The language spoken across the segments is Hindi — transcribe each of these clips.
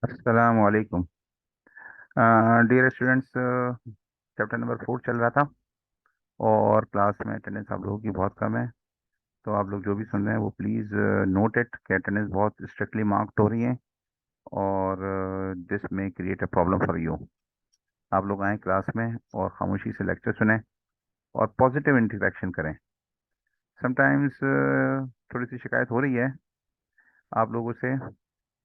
अस्सलाम वालेकुम। डियर स्टूडेंट्स, चैप्टर नंबर 4 चल रहा था और क्लास में अटेंडेंस आप लोगों की बहुत कम है। तो आप लोग जो भी सुन रहे हैं वो प्लीज़ नोट इट कि अटेंडेंस बहुत स्ट्रिक्टली मार्क्ड हो रही है और दिस में create a problem for you. आप लोग आएँ क्लास में और खामोशी से लेक्चर सुने और पॉजिटिव इंटरेक्शन करें। समटाइम्स थोड़ी सी शिकायत हो रही है आप लोगों से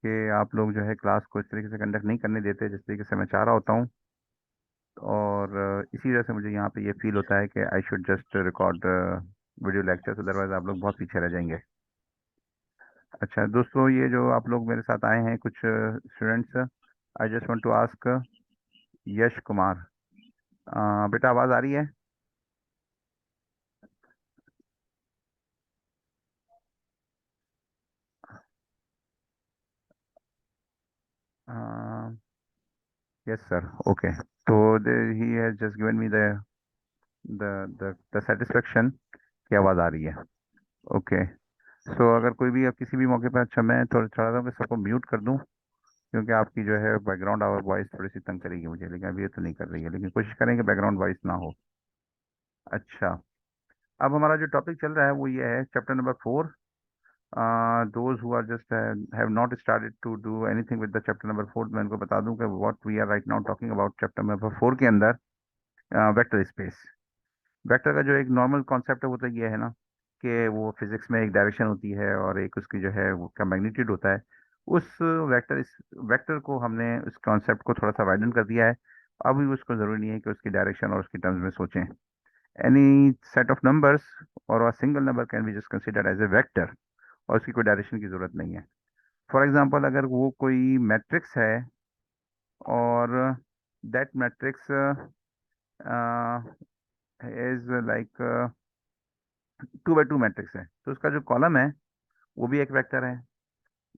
कि आप लोग जो है क्लास को इस तरीके से कंडक्ट नहीं करने देते जिस तरीके से मैं चाह रहा होता हूँ। और इसी वजह से मुझे यहाँ पे ये फील होता है कि I should just record video lectures, otherwise आप लोग बहुत पीछे रह जाएंगे। अच्छा दोस्तों, ये जो आप लोग मेरे साथ आए हैं कुछ students, I just want to ask Yash Kumar. बेटा आवाज़ आ रही है? Yes sir, okay. तो he has just given me the the satisfaction की आवाज़ आ रही है। ओके। सो अगर कोई भी अब किसी भी मौके पर, अच्छा मैं थोड़ा चाहता हूँ कि सबको म्यूट कर दूँ क्योंकि आपकी जो है बैकग्राउंड आवर वॉइस थोड़ी सी तंग करेगी मुझे, लेकिन अभी ये तो नहीं कर रही है, लेकिन कोशिश करें कि बैकग्राउंड वॉइस ना हो। अच्छा, अब हमारा जो टॉपिक चल रहा है वो ये है chapter number 4। Those who are just have not started to do anything with the chapter number 4, मैं इनको बता दूं कि what we are right now talking about chapter number 4 के अंदर वेक्टर स्पेस। वेक्टर का जो एक नॉर्मल कॉन्सेप्ट है वो तो ये है ना कि वो फिजिक्स में एक डायरेक्शन होती है और एक उसकी जो है वो का मैग्नीट्यूड होता है। उस वेक्टर इस वेक्टर को हमने उस कॉन्सेप्ट को थोड़ा सा वाइडन कर दिया है। अभी उसको ज़रूरी नहीं है कि उसकी डायरेक्शन और उसकी टर्म्स में सोचें। एनी सेट ऑफ नंबर्स और a single number can be just considered as a vector और उसकी कोई डायरेक्शन की ज़रूरत नहीं है। फॉर एग्जांपल, अगर वो कोई मैट्रिक्स है और that matrix is like 2 by 2 matrix है, तो उसका जो कॉलम है वो भी एक वेक्टर है।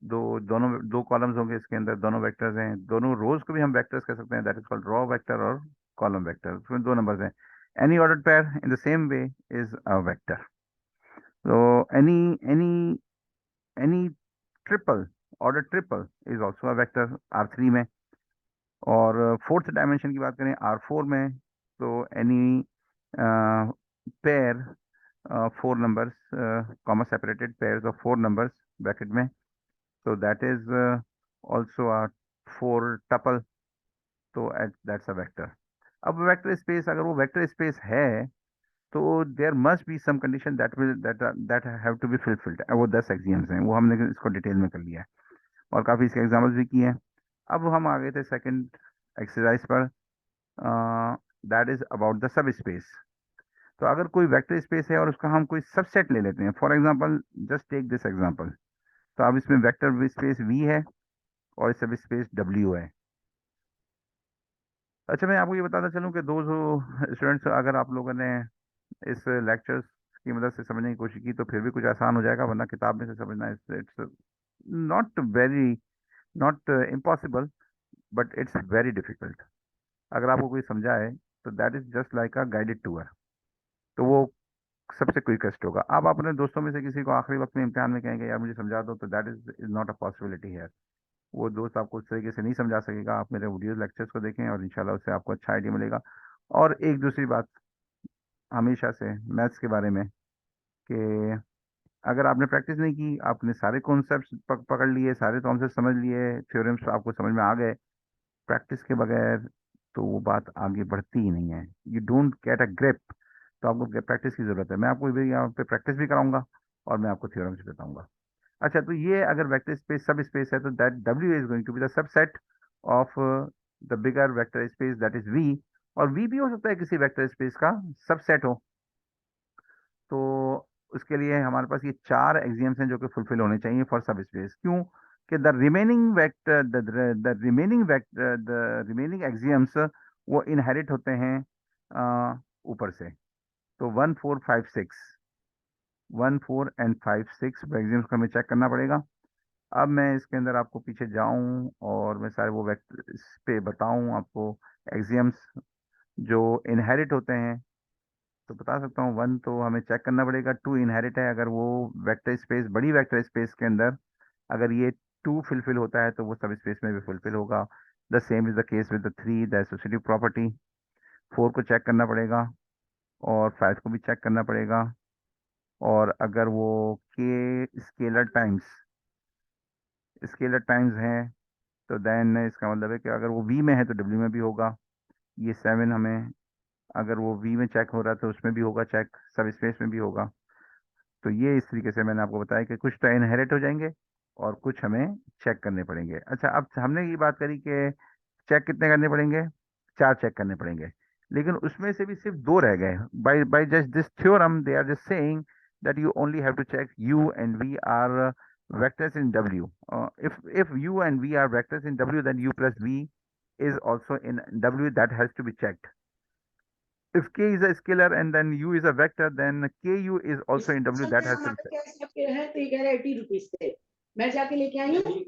दोनों दो कॉलम्स होंगे इसके अंदर, दोनों वेक्टर्स हैं, दोनों रोज को भी हम वेक्टर्स कह सकते हैं, that is called row vector और कॉलम वेक्टर, उसमें दो नंबर्स हैं। Any ordered pair in the same way is a vector. तो any any any triple order triple is also a vector R3 में। और फोर्थ डायमेंशन की बात करें R4 में, तो any pair 4 numbers, comma separated pairs of 4 numbers bracket में, so that is also a 4 tuple, तो दैट्स अ वेक्टर। अब वेक्टर स्पेस, अगर वो वेक्टर स्पेस है तो there must be some condition that have to be fulfilled. वो 10 एक्सियम्स हैं, वो हमने इसको डिटेल में कर लिया है और काफ़ी इसके एग्जाम्पल्स भी किए हैं। अब हम आ गए थे सेकंड एक्सरसाइज पर, that is about the sub space. तो अगर कोई वेक्टर स्पेस है और उसका हम कोई सबसेट ले लेते हैं, for example just take this example. तो अब इसमें वेक्टर स्पेस V है और सब स्पेस W है। अच्छा, मैं आपको ये बताता चलूं कि दो स्टूडेंट्स, अगर आप लोगों ने इस लेक्चर्स की मदद से समझने की कोशिश की तो फिर भी कुछ आसान हो जाएगा, वरना किताब में से समझना it's not very, not impossible, but it's very difficult. अगर आपको कोई समझाए तो that is just like a guided tour, तो वो सबसे क्विकेस्ट होगा। आप अपने दोस्तों में से किसी को आखिरी वक्त में इम्तिहान में कहेंगे यार मुझे समझा दो, तो that is not a possibility है। वो दोस्त आपको उस तरीके से नहीं समझा सकेगा। आप मेरे वीडियो लेक्चर्स को देखें और इंशाल्लाह उससे आपको अच्छा आइडिया मिलेगा। और एक दूसरी बात हमेशा से मैथ्स के बारे में कि अगर आपने प्रैक्टिस नहीं की, आपने सारे कॉन्सेप्ट्स पकड़ लिए, सारे कॉन्सेप्ट समझ लिए, थ्योरम्स आपको समझ में आ गए, प्रैक्टिस के बगैर तो वो बात आगे बढ़ती ही नहीं है। You don't get a grip. तो आपको प्रैक्टिस की जरूरत है। मैं आपको भी यहाँ पे प्रैक्टिस भी कराऊंगा और मैं आपको थ्योरम्स भी बताऊंगा। अच्छा, तो ये अगर वेक्टर स्पेस सब स्पेस है तो that W is going to be the subset of the bigger vector space that is V। और V भी हो सकता है किसी वेक्टर स्पेस का सबसेट हो। तो उसके लिए हमारे पास ये 4 एक्सियम्स हैं जो कि फुलफिल होने चाहिए फॉर सब स्पेस। क्यों? कि the remaining vector the remaining axioms वो इनहेरिट होते हैं ऊपर से। तो 1 4 5 6, 1 4 एंड 5 6 एक्सियम्स को हमें चेक करना पड़ेगा। अब मैं इसके अंदर आपको पीछे जाऊं और मैं सारे वो वेक्टर पे बताऊं आपको एक्सियम्स जो इनहेरिट होते हैं। तो बता सकता हूँ 1 तो हमें चेक करना पड़ेगा, 2 इनहेरिट है अगर वो वेक्टर स्पेस, बड़ी वेक्टर स्पेस के अंदर अगर ये 2 फुलफिल होता है तो वो सब स्पेस में भी फुलफिल होगा। The same is the case with the 3, the associative property. 4 को चेक करना पड़ेगा और 5 को भी चेक करना पड़ेगा। और अगर वो के स्केलर टाइम्स हैं तो देन इसका मतलब है कि अगर वो वी में है तो डब्ल्यू में भी होगा। ये 7 हमें, अगर वो वी में चेक हो रहा है तो उसमें भी होगा चेक, सब स्पेस में भी होगा। तो ये इस तरीके से मैंने आपको बताया कि कुछ तो इनहेरिट हो जाएंगे और कुछ हमें चेक करने पड़ेंगे। अच्छा, अब हमने ये बात करी कि चेक कितने करने पड़ेंगे, 4 चेक करने पड़ेंगे। लेकिन उसमें से भी सिर्फ 2 रह गए। By by just this theorem they are just saying that you only have to check u and v are vectors in w. If u and v are vectors in w, then u plus v is also in w, that has to be checked. If k is a scalar and then u is a vector, then ku is also in w, that has to be checked. है तो ये कह रहा है 80 रुपीज से मैं जाके लेके आई हूँ। तो हमें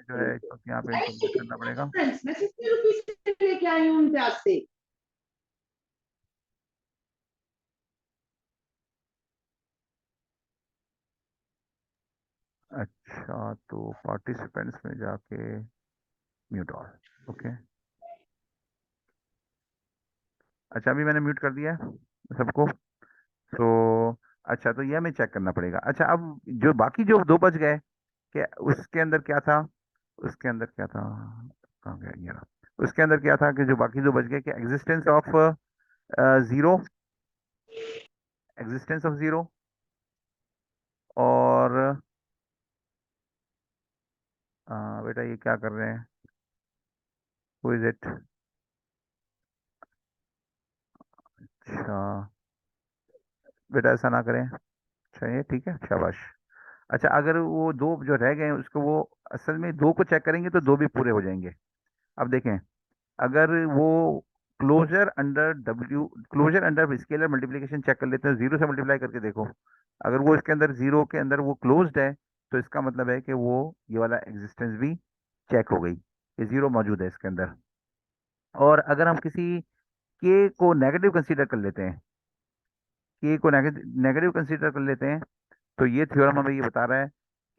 जो है इसको यहाँ पे इंटीग्रेट करना पड़ेगा। मैं 60 रुपीज से लेके आई हूँ उनके पास से। अच्छा, तो पार्टिसिपेंट्स में जाके म्यूट ऑल। ओके, अच्छा अभी मैंने म्यूट कर दिया है सबको। तो अच्छा, तो ये हमें चेक करना पड़ेगा। अच्छा, अब जो बाकी जो 2 बच गए, क्या उसके अंदर क्या था, उसके अंदर क्या था, कहाँ गया ये रहा। उसके अंदर क्या था कि जो बाकी 2 बच गए, कि existence of zero, existence of zero, और बेटा ये क्या कर रहे हैं, हु इज इट। अच्छा बेटा ऐसा ना करें। अच्छा ये ठीक है, शाबाश। अच्छा, अगर वो 2 जो रह गए हैं उसको वो असल में 2 को चेक करेंगे तो 2 भी पूरे हो जाएंगे। अब देखें, अगर वो closure under scalar multiplication check कर लेते हैं, 0 से मल्टीप्लाई करके देखो। अगर वो इसके अंदर 0 के अंदर वो क्लोज्ड है तो इसका मतलब है कि वो ये वाला एग्जिस्टेंस भी चेक हो गई, ये 0 मौजूद है इसके अंदर। और अगर हम किसी के को नेगेटिव कंसीडर कर लेते हैं, के को नेगेटिव कंसीडर कर लेते हैं, तो ये थ्योरम हमें ये बता रहा है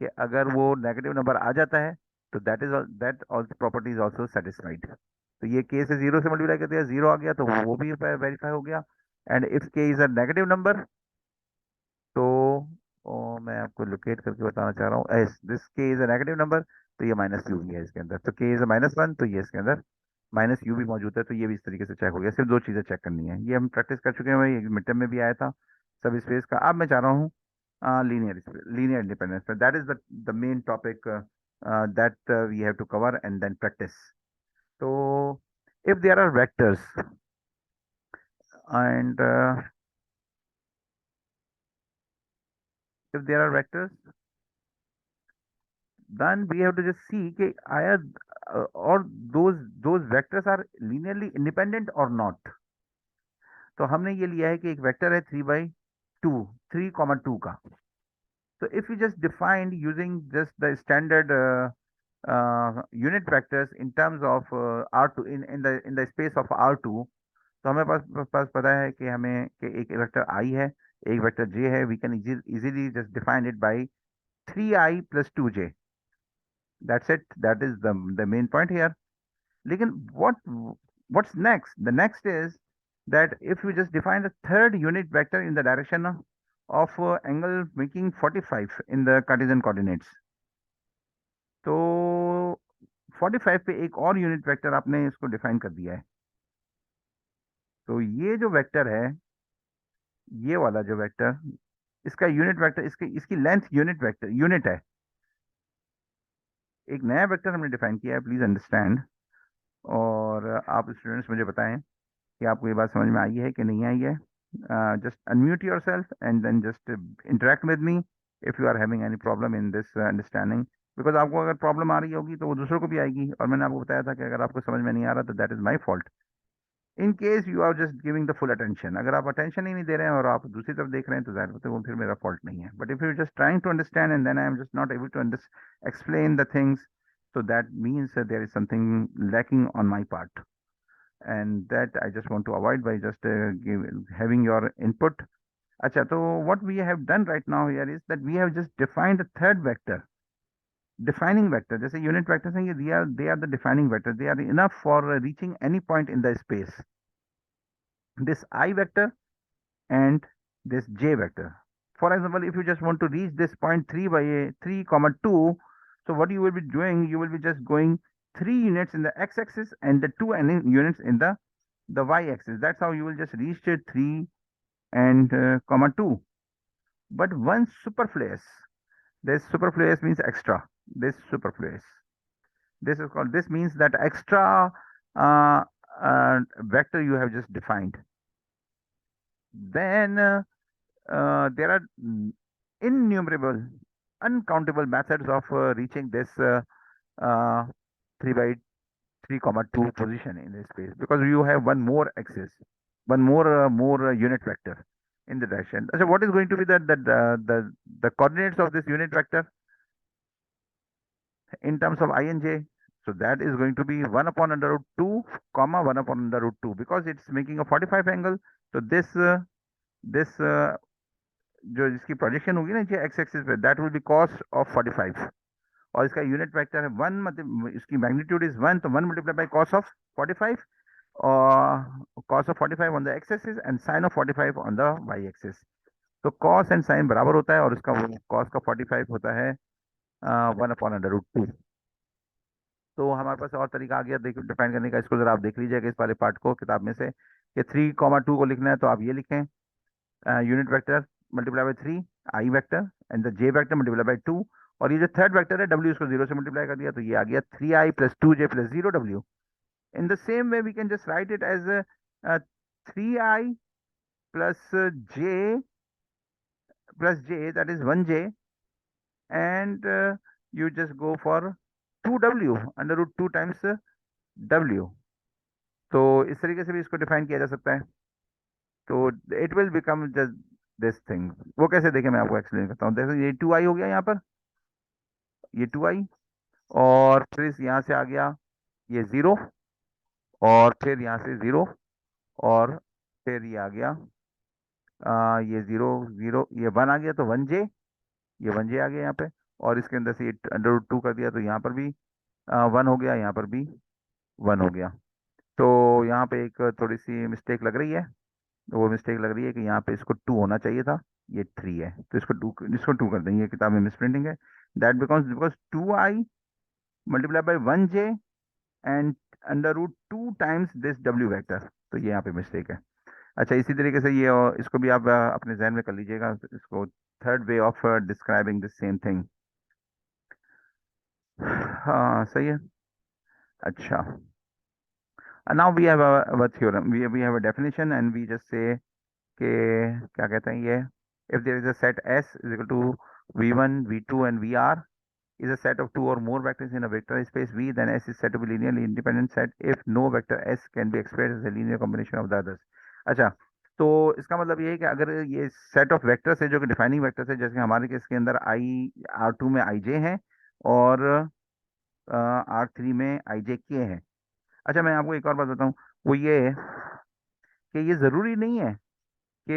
कि अगर वो नेगेटिव नंबर आ जाता है तो that all property is also satisfied. तो ये के से 0 से मल्टीप्लाई कर दिया, 0 आ गया तो वो भी वेरीफाई हो गया। एंड इफ के इज अ नेगेटिव नंबर, तो मैं आपको लोकेट करके बताना चाह रहा हूँ, एस दिस के इज अ नेगेटिव नंबर, तो ये माइनस यू भी है इसके अंदर। तो के इज अ -1, तो ये इसके अंदर माइनस यू भी मौजूद है। तो ये भी इस तरीके से चेक हो गया। सिर्फ 2 चीज़ें चेक करनी है, ये हम प्रैक्टिस कर चुके हैं भाई, मिड टर्म में भी आया था सब स्पेस का। अब मैं चाह रहा हूँ linear independence, that is the main topic that we have to cover and then practice. तो if there are vectors and if there are vectors, then we have to just see कि आया और those vectors are linearly independent or not। तो हमने ये लिया है कि एक वेक्टर है 3/2, 3, 2 का। तो if you just defined using just the standard unit vectors in terms of R2 in the space of R2, तो हमें पास पता है कि हमें कि एक वेक्टर I है, एक वेक्टर J है। We can easily just define it by 3i plus 2j। That's it, that is the main point here। लेकिन what's next, the next is that if you just define the third unit vector in the direction of angle making 45 in the Cartesian coordinates, तो 45 पे एक और यूनिट वेक्टर आपने इसको डिफाइन कर दिया है। तो ये जो वेक्टर है, ये वाला जो वेक्टर, इसका यूनिट वेक्टर, इसकी लेंथ यूनिट है। एक नया वेक्टर हमने डिफाइन किया है, प्लीज अंडरस्टैंड। और आप स्टूडेंट्स मुझे बताएं कि आपको ये बात समझ में आई है कि नहीं आई है। Just unmute yourself and then just interact with me if you are having any problem in this understanding. Because आपको अगर प्रॉब्लम आ रही होगी तो वो दूसरों को भी आएगी, और मैंने आपको बताया था कि अगर आपको समझ में नहीं आ रहा तो that is my fault. In case you are just giving the full attention, अगर आप अटेंशन ही नहीं दे रहे हैं और आप दूसरी तरफ देख रहे हैं तो दैट वो फिर मेरा फॉल्ट नहीं है। But if you just trying to understand and then I am just not able to explain the things, so that means that there is something lacking on my part, and that I just want to avoid by just having your input. Acha, so what we have done right now here is that we have just defined a third vector defining vector, जैसे यूनिट वेक्टर्स हैं ये, they are the defining vector, they are enough for reaching any point in the space, this I vector and this j vector. For example, if you just want to reach this point 3 by 3 comma 2, so what you will be doing, you will be just going 3 units in the x-axis and the 2 units in the y-axis. That's how you will just reach 3 and comma 2. But one superfluous, this superfluous means extra, this superfluous, this is called, this means that extra uh, vector you have just defined. Then there are innumerable, uncountable methods of reaching this uh, 3 by 3 comma 2 position in the space, because you have one more axis, one more unit vector in the direction. So what is going to be the coordinates of this unit vector in terms of I and j? So that is going to be 1 upon under root 2 comma 1 upon under root 2, because it's making a 45 angle. So this जो इसकी प्रोजेक्शन होगी ना एक्स एक्सिस पे, that will B cos of 45, और इसका यूनिट वेक्टर है 1, मतलब इसकी मैग्नीट्यूड इज 1, तो 1 मल्टीप्लाई बाय कॉस ऑफ 45, और cos of 45 on the X axis and sine of 45 on the Y axis. तो कॉस एंड साइन बराबर होता है, और इसका कॉस का 45 होता है 1 अपॉन अंडर रूट 2। तो हमारे पास और तरीका आ गया देख डिफाइन करने का, इसको जरा आप देख लीजिएगा इस वाले पार्ट को किताब में से, कि 3 कॉमा 2 को लिखना है तो आप ये लिखें, unit vector multiply by 3 I vector and the J vector multiply by 2, और ये जो थर्ड वेक्टर है डब्ल्यू, इसको 0 से मल्टीप्लाई कर दिया तो ये आ गया 3i plus 2j plus 0w। In the same way we can just write it as 3i plus j that is 1j, and you just go for 2w under root 2 times w। तो इस तरीके से भी इसको डिफाइन किया जा सकता है। तो it will become just this thing. वो कैसे देखें मैं आपको एक्सप्लेन करता हूँ। देखो ये 2i हो गया यहाँ पर, ये 2i, और फिर यहाँ से आ गया ये 0, और फिर यहाँ से 0, और फिर ये आ गया ये 0 0, ये 1 आ गया तो 1j, ये 1j आ गया यहाँ पे, और इसके अंदर से ये अंडर रूट 2 कर दिया तो यहाँ पर भी 1 हो गया, यहाँ पर भी 1 हो गया। तो यहाँ पे एक थोड़ी सी मिस्टेक लग रही है, वो मिस्टेक लग रही है कि यहाँ पे इसको 2 होना चाहिए था, ये 3 है, तो इसको 2 कर देंगे, किताब में मिस प्रिंटिंग है। That because 2i multiply by 1j and under root 2 times this w vector, तो ये यहाँ पे मिस्टेक है। अच्छा, इसी तरीके से ये इसको भी आप अपने जहन में कर लीजिएगा, इसको third way of describing the same thing. हाँ सही है। अच्छा, now we have a theorem, we have a definition and we just say कि क्या कहते हैं ये, if there is a set S is equal to v1 v2 and vr is a set of 2 or more vectors in a vector space V, then S is said to be linearly independent set if no vector S can be expressed as a linear combination of the others। अच्छा, तो इसका मतलब ये है कि अगर ये सेट ऑफ वेक्टर्स है जो कि डिफाइनिंग वेक्टर्स है, जैसे हमारे केस के अंदर R2 में ij है और R3 में ijk है। अच्छा, मैं आपको एक और बात बताऊं, वो ये है कि ये ज़रूरी नहीं है कि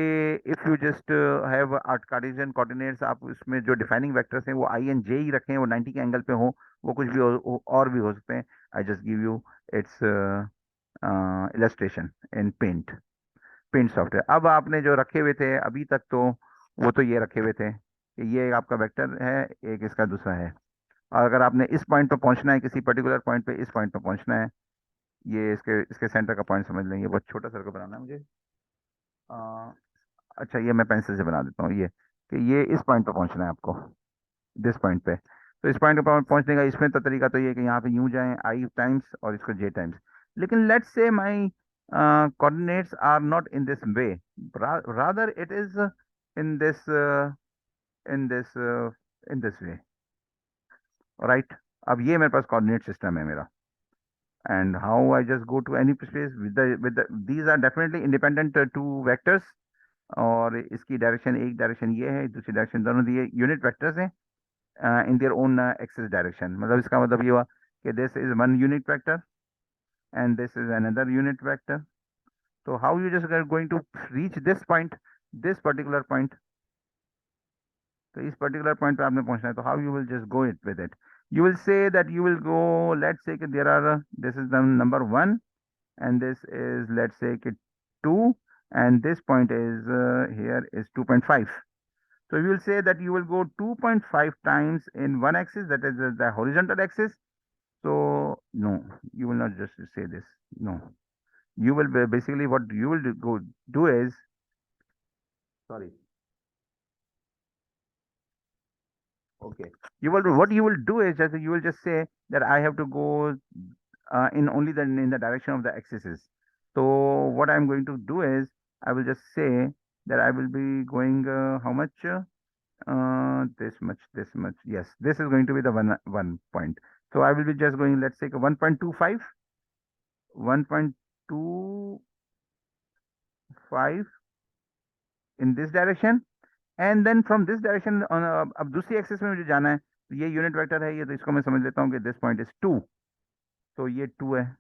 if you just have Cartesian coordinates, आप उसमें जो डिफाइनिंग वेक्टर्स हैं वो आई एंड जे ही रखें, वो 90 के एंगल पे हो, वो कुछ भी और भी हो सकते हैं। I just give you its illustration in paint software. अब आपने जो रखे हुए थे अभी तक, तो वो तो ये रखे हुए थे कि ये आपका वेक्टर है, एक इसका दूसरा है, और अगर आपने इस पॉइंट पर पहुंचना है, किसी पर्टिकुलर पॉइंट पे इस पॉइंट पर पहुंचना है, ये इसके सेंटर का पॉइंट समझ लेंगे, बहुत छोटा सर्कल बनाना है मुझे। अच्छा, ये मैं पेंसिल से बना देता हूँ, ये कि ये इस पॉइंट पर पहुंचना है आपको, दिस पॉइंट पे। तो इस पॉइंट पर पहुंचने का इसमें तो तरीका तो ये है कि यहाँ पे यूं जाएं आई टाइम्स और इसको जे टाइम्स, लेकिन let's say my coordinates are not in this way, rather it is in this in this in this way, right. अब ये मेरे पास कोऑर्डिनेट सिस्टम है मेरा, and how I just go to any space with the these are definitely independent two vectors, और इसकी डायरेक्शन, एक डायरेक्शन ये है, दूसरी डायरेक्शन, दोनों दिए यूनिट वेक्टर्स हैं in their own axis direction. मतलब इसका मतलब ये हुआ कि this is one unit vector and this is another unit vector. तो how you just going to reach this point, this particular point, तो इस पर्टिकुलर पॉइंट पे आपने पहुंचना है, तो how you will just go it with it, You will say that you will go, let's say there are, this is the number 1 and this is, let's say 2, and this point is here is 2.5. So you will say that you will go 2.5 times in one axis, that is the horizontal axis. So no, you will not just say this. No, you will basically what you will do is, sorry. Okay. What you will do is just you will just say that I have to go in only in the direction of the axes. So what I'm going to do is I will just say that I will be going how much? This much, this much. Yes, this is going to be the one point. So I will be just going, let's say 1.25, 1.25 in this direction, and then from this direction अब दूसरी एक्सिस में मुझे जाना है, तो ये यूनिट वेक्टर है, ये तो इसको मैं समझ लेता हूँ कि दिस पॉइंट इज 2, तो ये 2 है।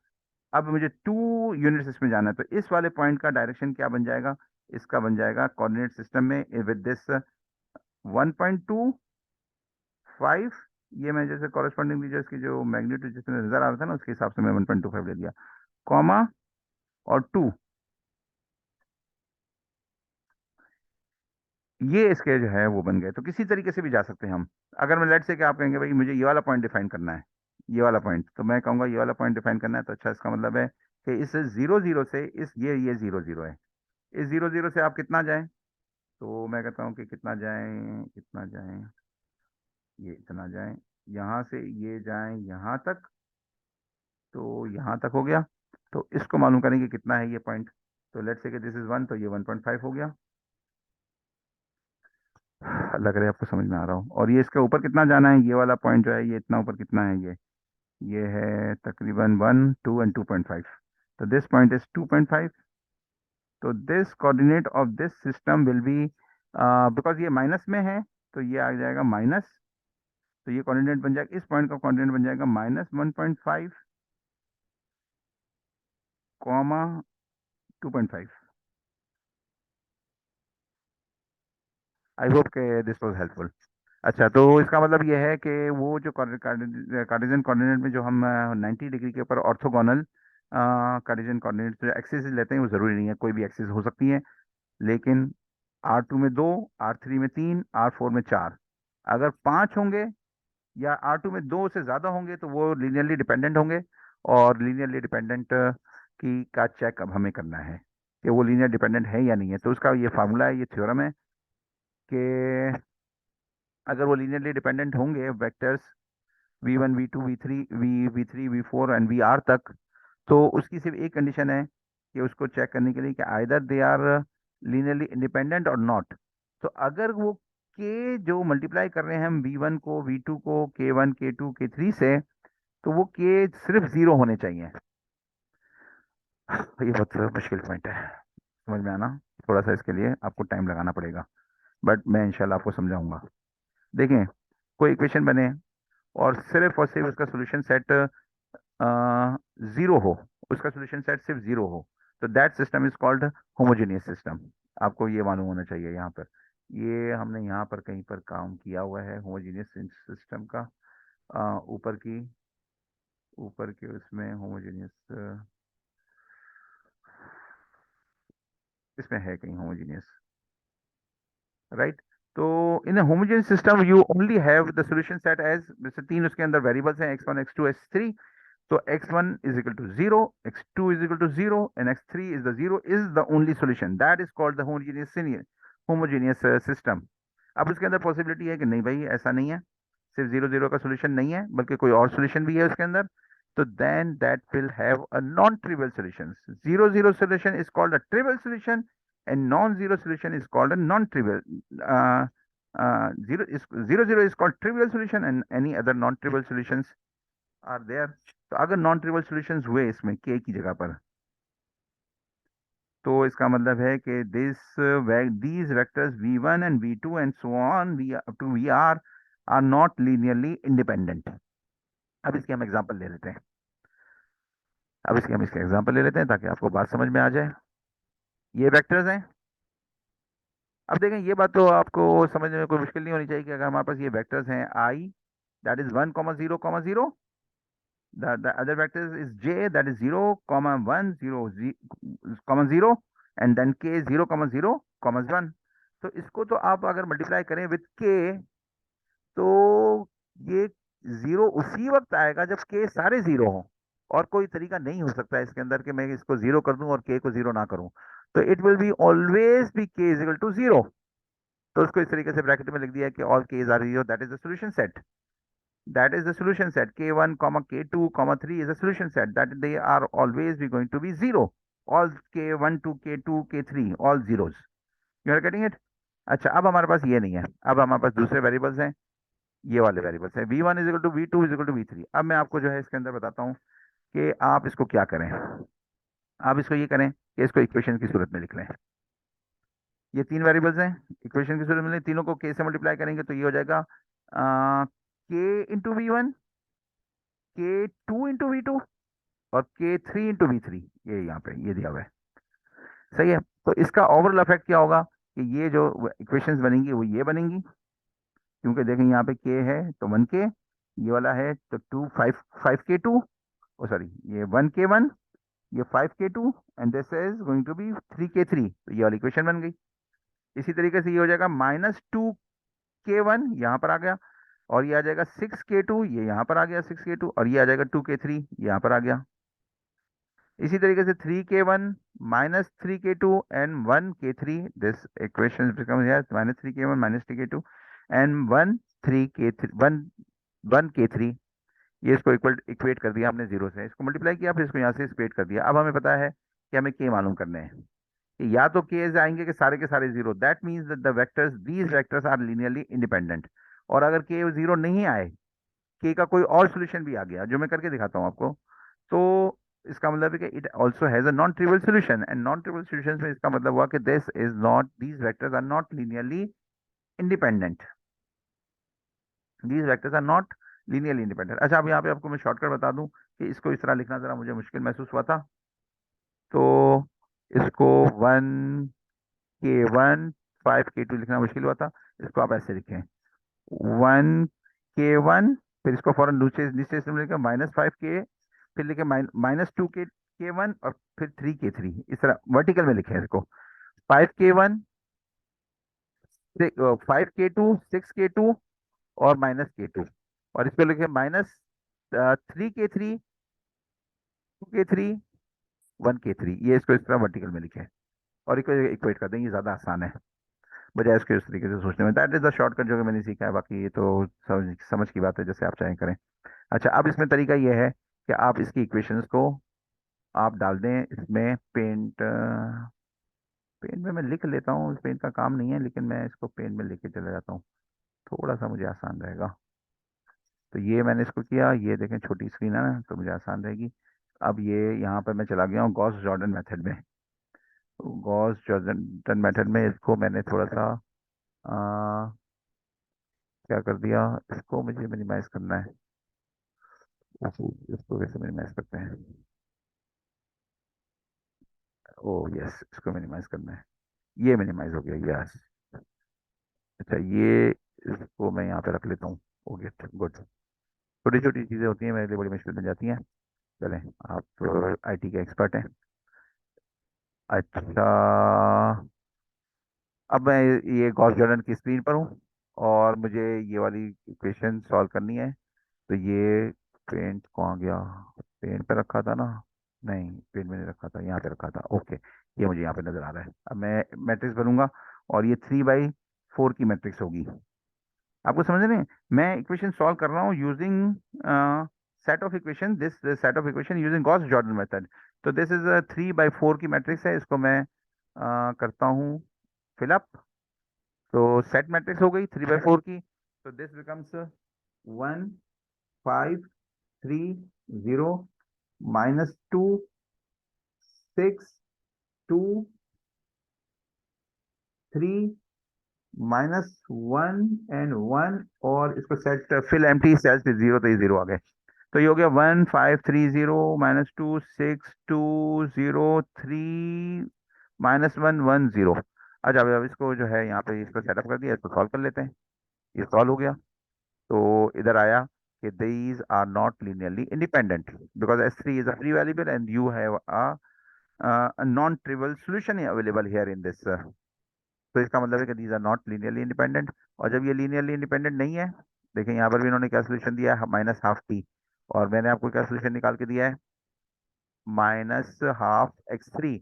अब मुझे 2 यूनिट इसमें जाना है, तो इस वाले पॉइंट का डायरेक्शन क्या बन जाएगा, इसका बन जाएगा कोऑर्डिनेट सिस्टम में विद दिस 1.25, ये मैं जैसे कॉरेस्पॉन्डिंगली जो इसकी जो मैग्नीट्यूड जिसमें नजर आ रहा था ना उसके हिसाब से मैं 1.25 ले लिया, कॉमा और 2, ये इसके जो है वो बन गए। तो किसी तरीके से भी जा सकते हैं हम। अगर मैं लेट से कि आप कहेंगे भाई मुझे ये वाला पॉइंट डिफाइन करना है, ये वाला पॉइंट, तो मैं कहूंगा ये वाला पॉइंट डिफाइन करना है, तो अच्छा इसका मतलब है कि इस 0 0 से इस ये 0 0 है, इस 0 0 से आप कितना जाएं, तो मैं कहता हूँ कि कितना जाएं, कितना जाएं, ये इतना जाएं, यहाँ से ये जाएं यहाँ तक, तो यहाँ तक हो गया। तो इसको मालूम करेंगे कितना है ये पॉइंट, तो लेट से कि दिस इज 1, तो ये 1.5 हो गया। लग रहा है आपको समझ में आ रहा हो। और ये इसके ऊपर कितना जाना है, ये वाला पॉइंट जो है ये इतना ऊपर कितना है, ये है तकरीबन 1 2 एंड 2.5, तो दिस पॉइंट इज 2.5। तो this coordinate of this system will be, because ये माइनस में है तो ये आ जाएगा माइनस, तो ये कोऑर्डिनेट बन जाएगा, इस पॉइंट का कोऑर्डिनेट बन जाएगा -1.5 कॉमा 2.5। आई होप के दिस वाज हेल्पफुल। अच्छा, तो इसका मतलब ये है कि वो जो कार्टेशियन कोऑर्डिनेट में जो हम 90 डिग्री के ऊपर ऑर्थोगोनल कार्टेशियन कोऑर्डिनेट जो एक्सिस लेते हैं वो जरूरी नहीं है, कोई भी एक्सिस हो सकती है, लेकिन R2 में 2, R3 में 3, R4 में 4, अगर 5 होंगे या R2 में 2 से ज्यादा होंगे तो वो लीनियरली डिपेंडेंट होंगे, और लीनियरली डिपेंडेंट की का चेक अब हमें करना है कि वो लीनियर डिपेंडेंट है या नहीं है। तो उसका ये फार्मूला है, ये थ्योरम है कि अगर वो लीनियरली डिपेंडेंट होंगे vectors v1 v2 v3 v3 v4 and vr तक, तो उसकी सिर्फ एक कंडीशन है कि उसको चेक करने के लिए कि either they are linearly independent और नॉट। तो अगर वो k जो मल्टीप्लाई कर रहे हैं हम v1 को v2 को k1 k2 k3 से, तो वो k सिर्फ 0 होने चाहिए। ये बहुत मुश्किल पॉइंट है समझ में आना, थोड़ा सा इसके लिए आपको टाइम लगाना पड़ेगा, बट मैं इंशाल्लाह आपको समझाऊंगा। देखें, कोई इक्वेशन बने और सिर्फ उसका सोल्यूशन सेट जीरो हो, उसका सोल्यूशन सेट सिर्फ जीरो हो, तो that system is called homogeneous system. आपको ये मालूम होना चाहिए। यहाँ पर ये हमने यहाँ पर कहीं पर काम किया हुआ है होमोजेनियस सिस्टम का, ऊपर की ऊपर के उसमें होमोजेनियस, इसमें है कहीं होमोजेनियस, राइट। तो in homogeneous system you only have the solution set as, जैसे 3 उसके अंदर वेरिएबल्स हैं x1 x2 x3, so x1 is equal to 0, x2 is equal to 0, and x3 is the 0 is the only solution, that is called the homogeneous system। अब उसके अंदर पॉसिबिलिटी है कि नहीं भाई ऐसा नहीं है, सिर्फ 0 0 का सोल्यूशन नहीं है बल्कि कोई और सोल्यूशन भी है उसके अंदर, तो then that will have a non trivial solution. 0 0 solution is called a trivial solution and non-zero solution is called a non-trivial, uh, 0 0 is called trivial solution and any other non-trivial solutions are there. तो अगर नॉन ट्रिवियल सॉल्यूशंस हुए इसमें के की जगह पर, तो इसका मतलब है कि these vectors v1 and v2 and so on V up to vr are not linearly independent. अब इसके हम एग्जांपल ले लेते हैं, अब इसके हम इसके एग्जांपल ले लेते हैं ताकि आपको बात समझ में आ जाए। ये वेक्टर्स हैं। अब देखें, ये बात तो आपको समझने में कोई मुश्किल नहीं होनी चाहिए कि अगर हमारे पास ये वेक्टर्स हैं i that is 1 comma 0 comma 0. The other vector is j, that is 0 comma 1 0 comma 0, and then k 0 comma 0 comma 1. तो इसको तो आप अगर मल्टीप्लाई करें विथ k, तो ये 0 उसी वक्त आएगा जब k सारे 0 हों, और कोई तरीका नहीं हो सकता इसके अंदर कि मैं इसको 0 कर दूं और k को 0 ना करूं। तो it will be always be k is equal to 0। तो उसको इस तरीके से ब्रैकेट में लिख दिया कि all case are 0, that is the solution set. That is the solution set. K1, comma K2, comma 3 is a solution set that they are always be going to be 0. All K1 to K2, K3, all zeros. You are getting it? अच्छा, अब हमारे पास ये नहीं है, अब हमारे पास दूसरे वेरिएबल्स हैं, ये वाले वेरिएबल्स हैं। V1 is equal to V2 is equal to V3। अब मैं आपको जो है इसके अंदर बताता हूँ कि आप इसको क्या करें। आप इसको ये करें कि इसको इक्वेशन की सूरत में लिख लें। ये तीन वेरिएबल्स हैं, इक्वेशन की सूरत में तीनों को k से मल्टीप्लाई करेंगे तो ये हो जाएगा k into V1, K2 into V2 और K3 इंटू V3। ये यहाँ पे ये दिया हुआ है, सही है। तो इसका ओवरऑल इफेक्ट क्या होगा कि ये जो इक्वेशंस बनेंगी वो ये बनेंगी, क्योंकि देखें यहाँ पे k है तो 1k, ये वाला है तो 5k2, ओ सॉरी, ये 1k1, ये 5k2, and this is going to be 3k3। तो ये वाली इक्वेशन बन गई। इसी तरीके से ये हो जाएगा -2k1, यहाँ पर आ गया, और ये आ जाएगा 6k2, ये यहाँ पर आ गया 6k2, और ये आ जाएगा 2k3, यहाँ पर आ गया। इसी तरीके से 3k1 -3k2 and 1k3, this equation becomes here -3k1 -3k2 and 1k3, ये इसको इक्वेट कर दिया हमने जीरो से, इसको मल्टीप्लाई किया, फिर इसको यहाँ से इक्वेट कर दिया। अब हमें पता है कि हमें k मालूम करने हैं कि या तो केस आएंगे कि सारे के सारे zero, that means that the vectors, these vectors are linearly independent. और अगर के जीरो नहीं आए, के का कोई और सोल्यूशन भी आ गया जो मैं करके दिखाता हूँ आपको, तो इसका मतलब है कि it also has a non trivial solution, and non trivial solution में इसका मतलब हुआ कि this is not, these vectors are not linearly independent, these vectors are not linearly independent. अच्छा, अब यहाँ पे आपको मैं शॉर्टकट बता दूं कि इसको इस तरह लिखना जरा मुझे मुश्किल महसूस हुआ था, तो इसको 1k1 5k2 लिखना मुश्किल हुआ था, इसको आप ऐसे लिखें 1k1, फिर इसको फौरन नीचे नीचे से लिखें -5k, फिर लिखे -2k1 और फिर 3k3, इस तरह वर्टिकल में लिखे इसको 5k1 5k2 6k2 और -k2, और इस पे लिखे -3k3 2k3 1k3, ये इसको इस तरह वर्टिकल में लिखे और इसको इक्वेट कर दें, ये ज्यादा आसान है बजाय इसके उस तरीके से सोचने में। दैट इज द शॉर्टकट जो कि मैंने सीखा है, बाकी ये तो समझ की बात है, जैसे आप चाहें करें। अच्छा, अब इसमें तरीका ये है कि आप इसकी इक्वेशंस को आप डाल दें इसमें, पेन में मैं लिख लेता हूँ, पेन का काम नहीं है, लेकिन मैं इसको पेन में लेके चला जाता हूँ, थोड़ा सा मुझे आसान रहेगा। तो ये मैंने इसको किया, ये देखें छोटी स्क्रीन है ना, तो मुझे आसान रहेगी। अब ये यहाँ पर मैं चला गया हूँ गॉस जॉर्डन मेथड में। गॉस जॉर्डन मेथड में इसको मैंने थोड़ा सा क्या कर दिया, इसको मुझे मिनिमाइज करना है। इसको कैसे मिनिमाइज करते हैं, ओ यस, इसको मिनिमाइज करना है, ये मिनिमाइज हो गया, यस। अच्छा, ये इसको मैं यहाँ पे रख लेता हूँ, ओके गुड। छोटी छोटी चीज़ें होती हैं मेरे लिए बड़ी मुश्किल बन जाती हैं। चलें, आप आईटी के एक्सपर्ट हैं। अच्छा, अब मैं ये गॉस जॉर्डन की स्क्रीन पर हूँ और मुझे ये वाली इक्वेशन सॉल्व करनी है। तो ये पेंट कहाँ गया, पेन पे रखा था ना, नहीं पेन में नहीं रखा था, यहाँ पे रखा था, ओके। ये मुझे यहाँ पे नजर आ रहा है। अब मैं मैट्रिक्स बनूंगा और ये 3/4 की मैट्रिक्स होगी। आपको समझ रहे हैं, मैं इक्वेशन सॉल्व कर रहा हूँ using set of equation, this set of equation using Gauss Jordan method. तो दिस इज 3/4 की मैट्रिक्स है, इसको मैं करता हूँ फिलअप। तो सेट मैट्रिक्स हो गई 3/4 की, तो दिस बिकम्स 1 5 3 0 -2 6 2 3 -1 एंड 1, और इसको सेट फिल एम्प्टी सेल्स पे 0, तो ये 0 आ गए। तो ये हो गया 1 5 3 0 -2 6 2 0 3 -1 1 0। अच्छा, अब इसको जो है यहाँ पे इसको सेटअप कर दिया, इसको सॉल्व कर लेते हैं। ये सॉल्व हो गया, तो इधर आया कि these are not linearly independent because S3 is a free variable and you have a non-trivial solution available here in this. तो इसका मतलब है कि these are not linearly independent। और जब ये linearly independent नहीं है, देखें यहाँ पर भी इन्होंने क्या सोल्यूशन दिया है, माइनस हाफ टी, और मैंने आपको क्या सोल्यूशन निकाल के दिया है, माइनस हाफ एक्स थ्री।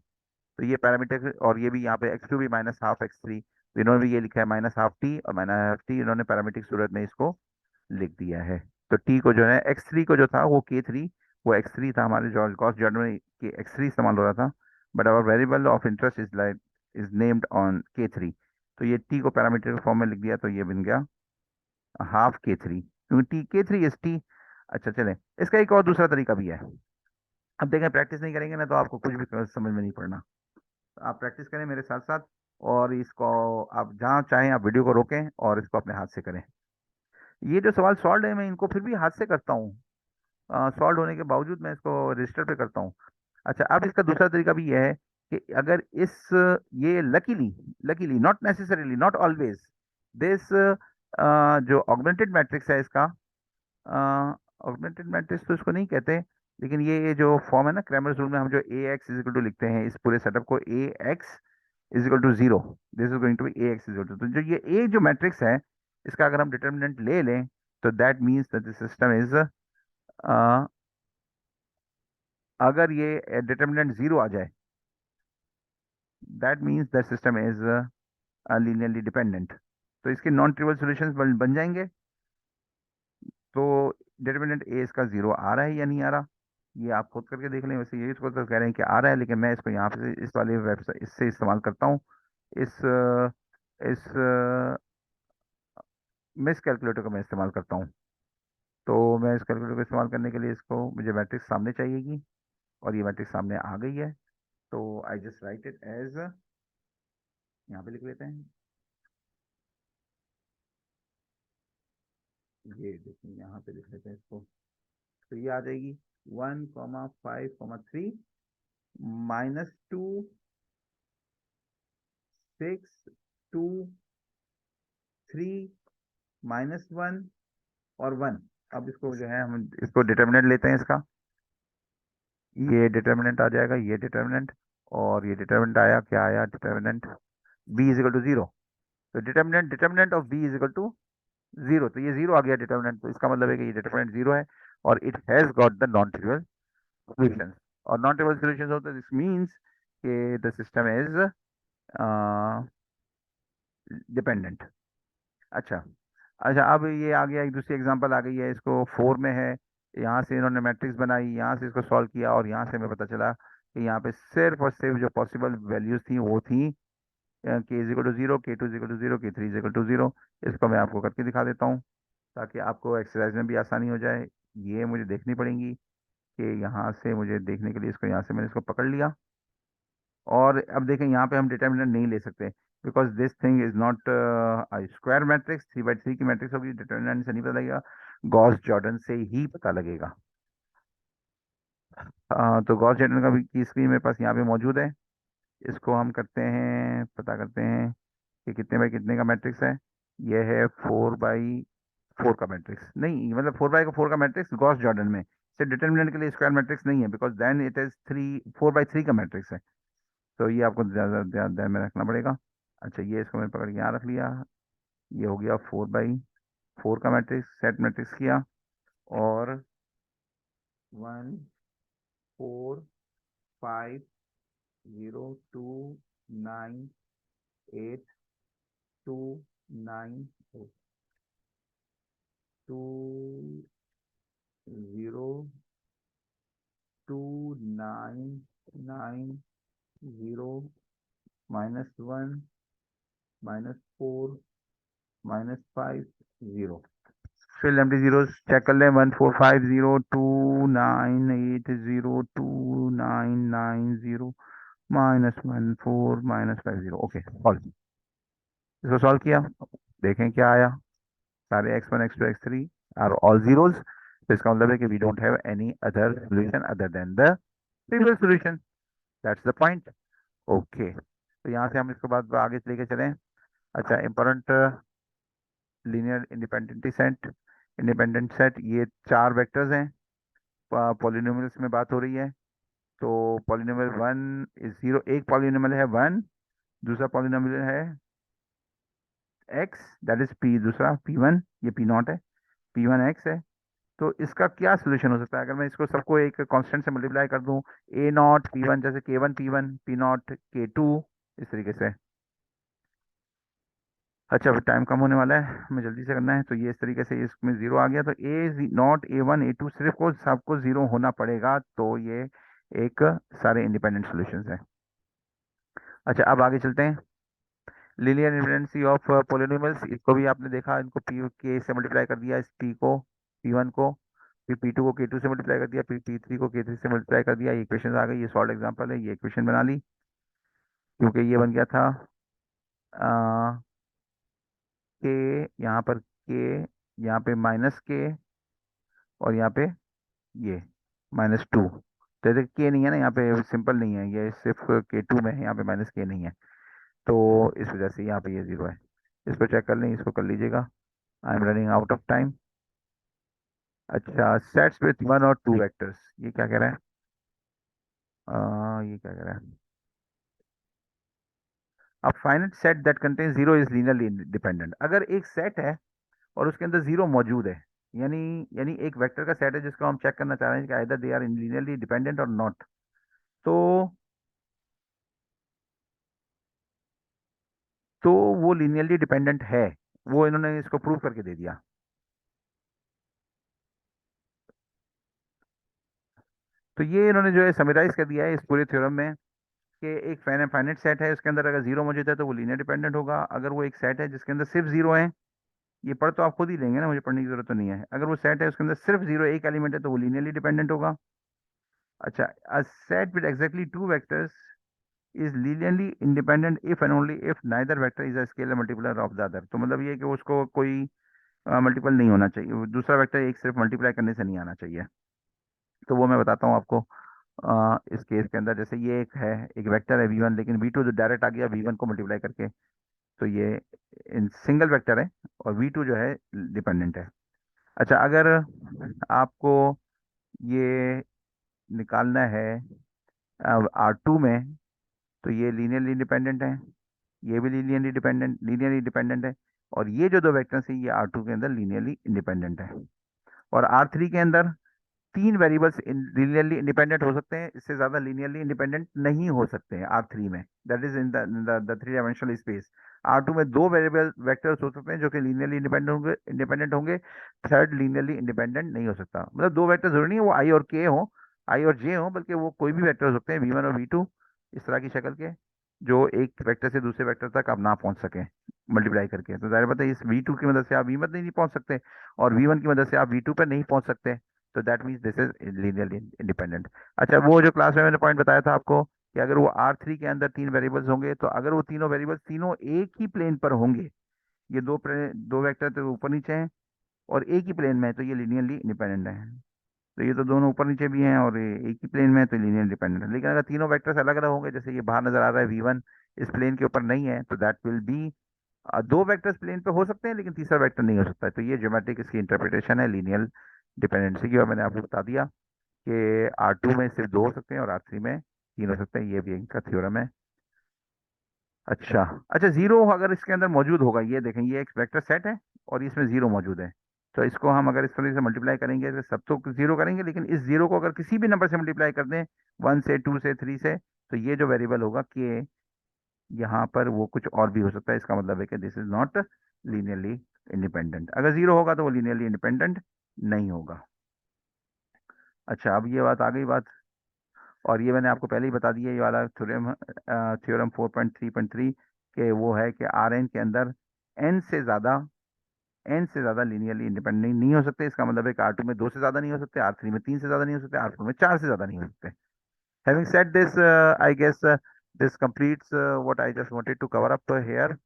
तो ये पैरामीटर, और ये भी यहाँ पे एक्स टू भी माइनस हाफ एक्स थ्री, तो इन्होंने भी ये लिखा है माइनस हाफ टी, और माइनस हाफ टी इन्होंने पैरामीट्रिक सूरत में इसको लिख दिया है। तो टी को जो है एक्स थ्री को जो था वो के थ्री, वो एक्स थ्री था, हमारे जॉर्ज गॉस जॉर्डन में के एक्स थ्री इस्तेमाल हो रहा था, but our variable of interest is like is named on K three. तो ये टी को पैरामीटर फॉर्म में लिख दिया, तो ये बन गया हाफ के थ्री, क्योंकि टी के थ्री इज टी। अच्छा चलें, इसका एक और दूसरा तरीका भी है। अब देखें, प्रैक्टिस नहीं करेंगे ना तो आपको कुछ भी समझ में नहीं पड़ना। आप प्रैक्टिस करें मेरे साथ साथ, और इसको आप जहाँ चाहें आप वीडियो को रोकें और इसको अपने हाथ से करें। ये जो सवाल सॉल्व है मैं इनको फिर भी हाथ से करता हूँ, सॉल्व होने के बावजूद मैं इसको रजिस्टर पे करता हूँ। अच्छा, अब इसका दूसरा तरीका भी यह है कि अगर इस ये luckily, luckily not necessarily not always this जो ऑगमेंटेड मैट्रिक्स है इसका, ऑगमेंटेड मैट्रिक्स तो इसको नहीं कहते, लेकिन ये जो फॉर्म है ना क्रैमर्स रूल में, हम जो A x is equal to लिखते हैं इस पूरे सेटअप को, A x is equal to zero, this is going to be A x is equal to, तो जो ये ए जो मैट्रिक्स है इसका अगर हम डिटर्मिनेंट ले लें तो that means that the system is, अगर ये डिटर्मिनेंट जीरो आ जाए that means that system is linearly dependent. तो इसके नॉन ट्रिवियल सॉल्यूशंस बन जाएंगे। तो डिटर्मिनेंट ए इसका जीरो आ रहा है या नहीं आ रहा, ये आप खुद करके देख लें। वैसे ये इसको तो कह रहे हैं कि आ रहा है, लेकिन मैं इसको यहाँ पे इस वाले वेबसाइट इससे इस्तेमाल करता हूँ, इस मिस कैलकुलेटर का मैं इस्तेमाल करता हूँ। तो मैं इस कैलकुलेटर को इस्तेमाल करने के लिए इसको, मुझे मैट्रिक्स सामने चाहिएगी, और ये मैट्रिक्स सामने आ गई है। तो I just write it as, यहाँ पे लिख लेते हैं, ये देखिए यहाँ पे लिख लेते हैं इसको। तो ये आ जाएगी 1,5,3 -2 6 2 3 -1 और 1। अब इसको जो है हम इसको डिटर्मिनेंट लेते हैं इसका, ये डिटर्मिनेंट आ जाएगा, ये डिटर्मिनेंट, और ये डिटर्मिनेंट आया, क्या आया determinant, b is equal to zero. तो determinant determinant of b is equal to zero, तो ये जीरो आ गया डिटर्मिनेंट, तो इसका मतलब है कि ये डिटर्मिनेंट जीरो है, और it has got the non trivial solutions. और नॉन ट्रिवियल सॉल्यूशंस होते हैं, दिस मींस कि द सिस्टम इज डिपेंडेंट। अच्छा, अच्छा अब ये आ गया, एक दूसरी एग्जांपल आ गई है, इसको फोर में है, यहाँ से इन्होंने मैट्रिक्स बनाई, यहाँ से इसको सॉल्व किया, और यहाँ से हमें पता चला कि यहाँ पे सिर्फ और सिर्फ जो पॉसिबल वैल्यूज थी वो थी k is equal to zero, k two is equal to zero, k three is equal to zero. इसको मैं आपको करके दिखा देता हूँ ताकि आपको एक्सरसाइज में भी आसानी हो जाए। ये मुझे देखनी पड़ेगी कि यहाँ से मुझे देखने के लिए इसको, यहाँ से मैंने इसको पकड़ लिया, और अब देखें यहाँ पे हम डिटर्मिनेंट नहीं ले सकते because this thing is not square matrix, 3 by 3 की मैट्रिक्स होगी, डिटर्मिनेंट से नहीं पता लगेगा, गॉस जॉर्डन से ही पता लगेगा। तो गॉस जॉर्डन का भी की स्क्रीन मेरे पास यहाँ पे मौजूद है। इसको हम करते हैं, पता करते हैं कि कितने बाई कितने का मैट्रिक्स है। ये है 4 बाई 4 का मैट्रिक्स, नहीं मतलब 4 बाई 4 का मैट्रिक्स गॉस जॉर्डन में, सिर्फ डिटर्मिनेंट के लिए स्क्वायर मैट्रिक्स नहीं है, because then it is 4 by 3 का मैट्रिक्स है। तो ये आपको ज़्यादा ध्यान में रखना पड़ेगा। अच्छा, ये इसको मैंने पकड़ के यहाँ रख लिया, ये हो गया 4 बाई 4 का मैट्रिक्स, सेट मैट्रिक्स किया, और 1,4,5,0,2,9,8,2,9,9,0 -1 -4 -5 0। फिल एम्प्टी जीरो चेक कर लें, 1,4,5,0,2,9,8,0,2,9,9,0 -1 4 -5 0। ओके, सॉल्व, इसको सॉल्व किया, देखें क्या आया, सारे x1 x2 x3 are all zeros. तो इसका मतलब है कि we don't have any other solution other than the previous solution, that's the point. Okay, तो यहाँ से हम इसको बाद आगे लेके चलें। अच्छा, important linear independent set, independent set, ये 4 वेक्टर्स हैं, पॉलिनोमियल्स में बात हो रही है। तो पॉलिनोमियल 1 इज 0, एक पॉलिनोमियल है 1, दूसरा पॉलिनोमियल है x, दैट इज p, दूसरा p1, ये p0 है, p1 x है। तो इसका क्या सोल्यूशन हो सकता है अगर मैं इसको सबको एक कांस्टेंट से मल्टीप्लाई कर दूं, a0 p1, जैसे k1 p1, p0 k2, इस तरीके से। अच्छा, अब टाइम कम होने वाला है, हमें जल्दी से करना है। तो ये इस तरीके से इसमें 0 आ गया, तो a0 a1 a2 सिर्फ को सबको 0 होना पड़ेगा, तो ये एक सारे इंडिपेंडेंट सॉल्यूशंस हैं। अच्छा, अब आगे चलते हैं। लीनियर इंडिपेंडेंसी ऑफ पॉलिनोमियल्स, इसको भी आपने देखा, इनको पी के से मल्टीप्लाई कर दिया, इस पी को p1 को, फिर p2 को k2 से मल्टीप्लाई कर दिया, फिर p3 को k3 से मल्टीप्लाई कर दिया। ये इक्वेशन आ गई, ये सॉल्व एग्जांपल है, ये इक्वेशन बना ली, क्योंकि ये बन गया था k, यहाँ पर k, यहाँ पे -k, और यहाँ पे ये -2। तो देखिए के नहीं है ना यहाँ पे, सिंपल नहीं है, ये सिर्फ k2 में है, यहाँ पे -k नहीं है। तो इस वजह से यहाँ पे ये 0 है। इसको चेक कर लें, इसको कर लीजिएगा। I am running out of time. अच्छा, सेट्स विथ 1 और 2 वेक्टर्स, ये क्या कह रहा है? ये क्या कह रहा है? अब finite set that contain 0 is linearly dependent. अगर एक सेट है और उसके अंदर 0 मौजूद है, यानी यानी एक वेक्टर का सेट है जिसको हम चेक करना चाह रहे हैं कि either they are linearly dependent और नॉट, तो तो वो लीनियरली डिपेंडेंट है, वो इन्होंने इसको प्रूव करके दे दिया। तो ये इन्होंने जो है समराइज कर दिया है इस पूरे थ्योरम में, कि एक फाइनाइट सेट है, उसके अंदर अगर 0 मौजूद है तो वो लीनियर डिपेंडेंट होगा। अगर वो एक सेट है जिसके अंदर सिर्फ 0 है, ये पढ़ तो आप खुद ही लेंगे ना, मुझे पढ़ने की जरूरत तो नहीं है। अगर वो सेट है उसके अंदर सिर्फ 0 एक एलिमेंट है तो वो लीनियरली डिपेंडेंट होगा। अच्छा, a set with exactly 2 vectors is linearly independent if and only if neither vector is a scalar multiplier of the other. तो मतलब ये है कि उसको कोई मल्टीपल नहीं होना चाहिए, वो दूसरा वेक्टर एक सिर्फ मल्टीप्लाई करने से नहीं आना चाहिए। तो वो मैं बताता हूँ आपको। इस केस के अंदर जैसे ये एक है, एक वेक्टर है v1, लेकिन v2 जो डायरेक्ट आ गया v1 को मल्टीप्लाई करके, तो ये इन सिंगल वेक्टर है, और v2 जो है डिपेंडेंट है। अच्छा, अगर आपको ये निकालना है R2 में, तो ये लीनियरली इंडिपेंडेंट है, ये भी लीनियरली डिपेंडेंट है, और ये जो दो वेक्टर्स हैं ये R2 के अंदर लीनियरली इंडिपेंडेंट है। और R3 के अंदर 3 वेरिएबल्स लीनियरली इंडिपेंडेंट हो सकते हैं, इससे ज्यादा लीनियरली इंडिपेंडेंट नहीं हो सकते हैं R3 में, that is in the 3 dimensional space. R2 में 2 वेरिएबल वेक्टर्स हो सकते हैं जो कि लीनियरली इंडिपेंडेंट होंगे, थर्ड लीनियरली इंडिपेंडेंट नहीं हो सकता। मतलब 2 वेक्टर जरूरी नहीं है वो आई और के हो, आई और जे हो, बल्कि वो कोई भी वेक्टर हो सकते हैं, v1 और v2, इस तरह की शक्ल के, जो एक वेक्टर से दूसरे वेक्टर तक आप ना पहुंच सकें मल्टीप्लाई करके। तो जाहिर बात है इस v2 की मदद से आप v1 नहीं पहुंच सकते, और v1 की मदद से आप v2 पर नहीं पहुंच सकते। तो that means this is linearly independent. अच्छा, वो जो क्लास में मैंने पॉइंट बताया था आपको, कि अगर वो R3 के अंदर 3 वेरिएबल्स होंगे, तो अगर वो तीनों वेरिएबल्स तीनों एक ही प्लेन पर होंगे, ये दो वेक्टर तो ऊपर नीचे हैं और एक ही प्लेन में है, तो ये लीनियरली इंडिपेंडेंट है। तो ये तो दोनों ऊपर नीचे भी हैं और ये एक ही प्लेन में है, तो लीनियर इंडिपेंडेंट है। लेकिन अगर तीनों वेक्टर्स अलग अलग होंगे, जैसे ये बाहर नजर आ रहा है v1 इस प्लेन के ऊपर नहीं है, तो that will be, 2 vectors plane पे हो सकते हैं लेकिन तीसरा वेक्टर नहीं हो सकता है। तो ये ज्योमेट्रिक इसकी इंटरप्रिटेशन है लीनियर डिपेंडेंसी की, और मैंने आपको बता दिया कि R2 में सिर्फ 2 हो सकते हैं और R3 में 3 हो सकते हैं, ये भी इनका थ्योरम है। अच्छा, अच्छा, 0 अगर इसके अंदर मौजूद होगा, ये देखें, ये एक वेक्टर सेट है और इसमें 0 मौजूद है, तो इसको हम अगर इस तरह से मल्टीप्लाई करेंगे तो सब तो 0 करेंगे, लेकिन इस 0 को अगर किसी भी नंबर से मल्टीप्लाई कर दें, 1 से, 2 से, 3 से, तो ये जो वेरिएबल होगा कि यहाँ पर वो कुछ और भी हो सकता है। इसका मतलब है कि this is not linearly independent. अगर 0 होगा तो वो लीनियरली इंडिपेंडेंट नहीं होगा। अच्छा, अब ये बात आ गई बात, और ये मैंने आपको पहले ही बता दिया, ये वाला थ्योरम 4.3.3, के वो है कि Rn के अंदर n से ज्यादा लीनियरली इंडिपेंडेंट नहीं हो सकते। इसका मतलब है कि R2 में 2 से ज्यादा नहीं हो सकते, R3 में 3 से ज्यादा नहीं हो सकते, R4 में 4 से ज्यादा नहीं हो सकते। Having said this, I guess this completes what I just wanted to cover up here.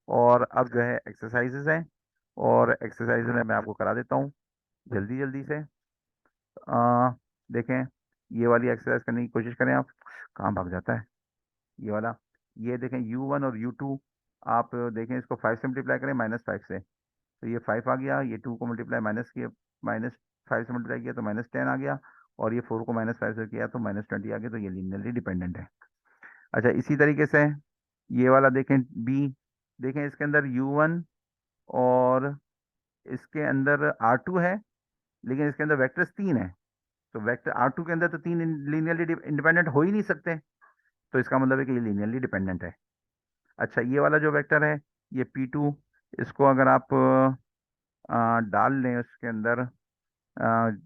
और अब जो है एक्सरसाइजेज हैं, और एक्सरसाइज में मैं आपको करा देता हूँ जल्दी जल्दी से। अ, देखें, ये वाली एक्सरसाइज करने की कोशिश करें आप। कहाँ भाग जाता है ये वाला? ये देखें u1 और u2, आप देखें इसको 5 से मल्टीप्लाई करें, -5 से, तो ये 5 आ गया, ये 2 को मल्टीप्लाई माइनस किया, -5 से मल्टीप्लाई किया तो -10 आ गया, और ये 4 को -5 से किया तो -20 आ गया, तो ये लीनियरली डिपेंडेंट है। अच्छा, इसी तरीके से ये वाला देखें, बी, देखें इसके अंदर U1 और इसके अंदर R2 है, लेकिन इसके अंदर वेक्टर्स 3 है, तो वेक्टर R2 के अंदर तो 3 लीनियरली इंडिपेंडेंट हो ही नहीं सकते, तो इसका मतलब है कि ये लीनियरली डिपेंडेंट है। अच्छा, ये वाला जो वेक्टर है, ये P2, इसको अगर आप डाल लें उसके अंदर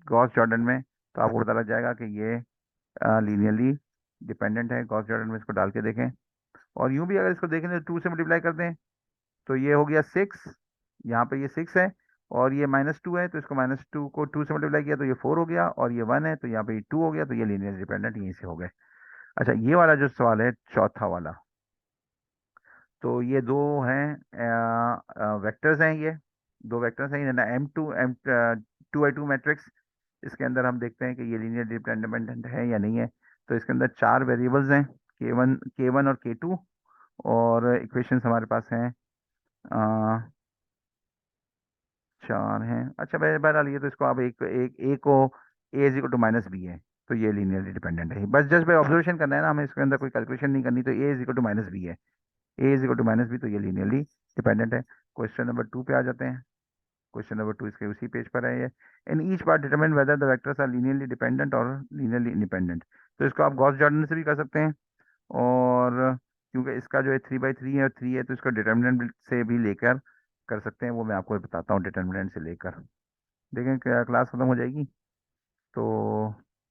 गॉस जॉर्डन में, तो आपको पता लग जाएगा कि ये लीनियरली डिपेंडेंट है। गॉस जॉर्डन में इसको डाल के देखें, और यूं भी अगर इसको देखें तो 2 से मल्टीप्लाई कर दें तो ये हो गया 6, यहाँ पे ये 6 है, और ये -2 है, तो इसको -2 को 2 से मल्टीप्लाई किया तो ये 4 हो गया, और ये 1 है तो यहाँ पे ये 2 हो गया, तो ये लीनियर डिपेंडेंट यहीं से हो गए। अच्छा, ये वाला जो सवाल है चौथा वाला, तो ये दो हैं वेक्टर्स हैं, ये दो वेक्टर्स हैं ना, M2 मैट्रिक्स, इसके अंदर हम देखते हैं कि ये लीनियर डिपेंडेंट है या नहीं है। तो इसके अंदर 4 वेरिएबल्स हैं, K1 और K2, और इक्वेशंस हमारे पास हैं 4 हैं। अच्छा, बहरहाल ये तो इसको आप एक एक ए को ए इज इक्वल टू -b है, तो ये लीनियरली डिपेंडेंट है। बस जस्ट बाय ऑब्जर्वेशन करना है ना, हमें इसके अंदर कोई कैलकुलेशन नहीं करनी, तो ए इज इक्वल टू -b है, ए इज इक्वल टू -b, तो ये लीनियरली डिपेंडेंट है। क्वेश्चन नंबर 2 पे आ जाते हैं। क्वेश्चन नंबर 2 इसके उसी पेज पर है ये। In each part determine whether the vectors are linearly dependent और लीनियरली इंडिपेंडेंट। तो इसको आप गॉस जॉर्डन से भी कर सकते हैं, और क्योंकि इसका जो है 3/3 है और 3 है, तो इसको डिटर्मिनेंट से भी लेकर कर सकते हैं, वो मैं आपको बताता हूँ डिटर्मिनेंट से लेकर। देखें क्या क्लास खत्म हो जाएगी तो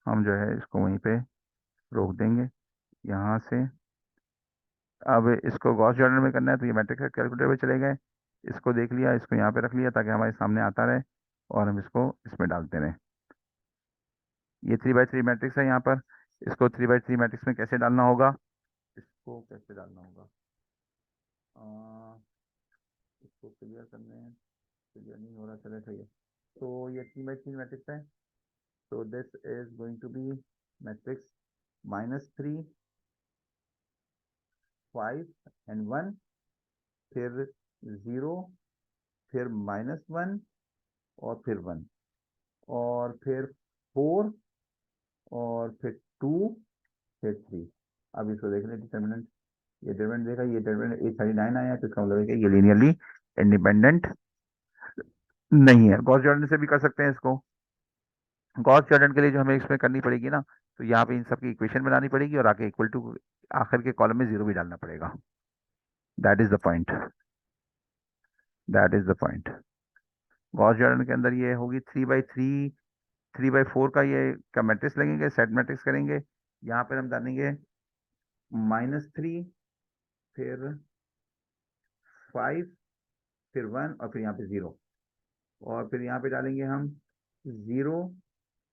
हम जो है इसको वहीं पे रोक देंगे यहाँ से। अब इसको गॉस जॉर्डन में करना है, तो ये मैट्रिक्स कैलकुलेटर पे चले गए, इसको देख लिया, इसको यहाँ पे रख लिया ताकि हमारे सामने आता रहे, और हम इसको इसमें डालते रहें। ये 3/3 मैट्रिक्स है यहाँ पर, इसको 3/3 मैट्रिक्स में कैसे डालना होगा, इसको कैसे डालना होगा, अ, इसको क्लियर करने हैं, क्लियर नहीं हो रहा, चले ठीक है। तो ये 3/3 मैट्रिक्स है, तो this is going to be matrix -3, 5 and 1, फिर 0, फिर -1, और फिर 1, और फिर 4, और फिर 2, फिर 3। अब इसको देख लें डिटर्मिनेंट, ये डिटर्मिनेंट देखा, ये डिटर्मिनेंट 839 आया, तो इसका मतलब है कि ये लीनियरली इंडिपेंडेंट नहीं है। गॉस जॉर्डन से भी कर सकते हैं इसको। गॉस जॉर्डन के लिए जो हमें इसमें करनी पड़ेगी ना, तो यहाँ पे इन सब की इक्वेशन बनानी पड़ेगी, और आके इक्वल टू आखिर के कॉलम में 0 भी डालना पड़ेगा। That is the point, that is the point. Gauss Jordan के अंदर ये होगी 3/3, 3/4 का ये का मैट्रिक्स लगेंगे, सेट मैट्रिक्स करेंगे, यहाँ पर हम डालेंगे -3, फिर 5, फिर 1, और फिर यहाँ पे 0, और फिर यहाँ पे डालेंगे हम 0,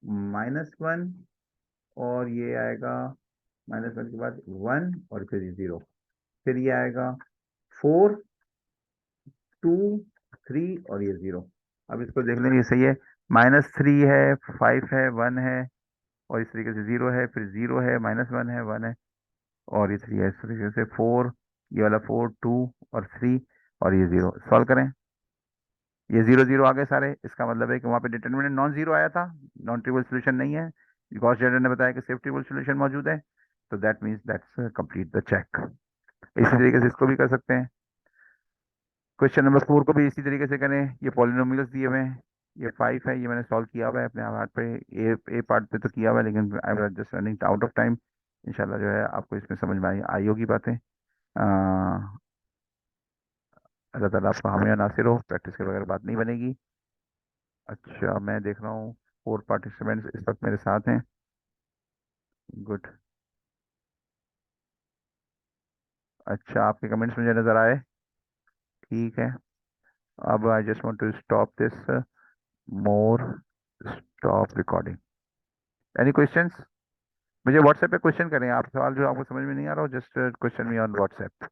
-1, और ये आएगा -1 के बाद 1, और फिर 0, फिर ये आएगा 4, 2, 3, और ये 0। अब इसको देख लेंगे, सही है, -3 है, 5 है, 1 है, और इस तरीके से 0 है, फिर 0 है, -1 है, 1 है, और ये 3 है, इस तरीके से 4, ये वाला 4, 2, और 3, और ये 0। सॉल्व करें, ये 0 0 आ गए सारे, इसका मतलब है कि वहाँ पे डिटर्मिनेंट नॉन जीरो आया था, नॉन ट्रिवियल सोल्यूशन नहीं है। गॉस जॉर्डन ने बताया कि सेफ ट्रिवियल सोल्यूशन मौजूद है, तो that means that's complete the check. इसी तरीके से इसको भी कर सकते हैं। क्वेश्चन नंबर 4 को भी इसी तरीके से करें। ये पॉलिनोमियल्स दिए हुए हैं, ये 5 है, ये मैंने सॉल्व किया हुआ है अपने हाथ पे, ए पार्ट पे तो किया हुआ है, लेकिन I was just running out of time. इंशाल्लाह जो है आपको इसमें समझ में आई होगी बातें। अल्लाह ताला आपका हामी और नासिर हो, प्रैक्टिस के बगैर बात नहीं बनेगी। अच्छा, मैं देख रहा हूँ 4 पार्टिसिपेंट्स इस वक्त मेरे साथ हैं। गुड। अच्छा, आपके कमेंट्स मुझे नज़र आए, ठीक है। अब I just want to stop this more, stop recording. Any questions? मुझे व्हाट्सएप पे क्वेश्चन करें आप, सवाल जो आपको समझ में नहीं आ रहा हो, just question me on WhatsApp.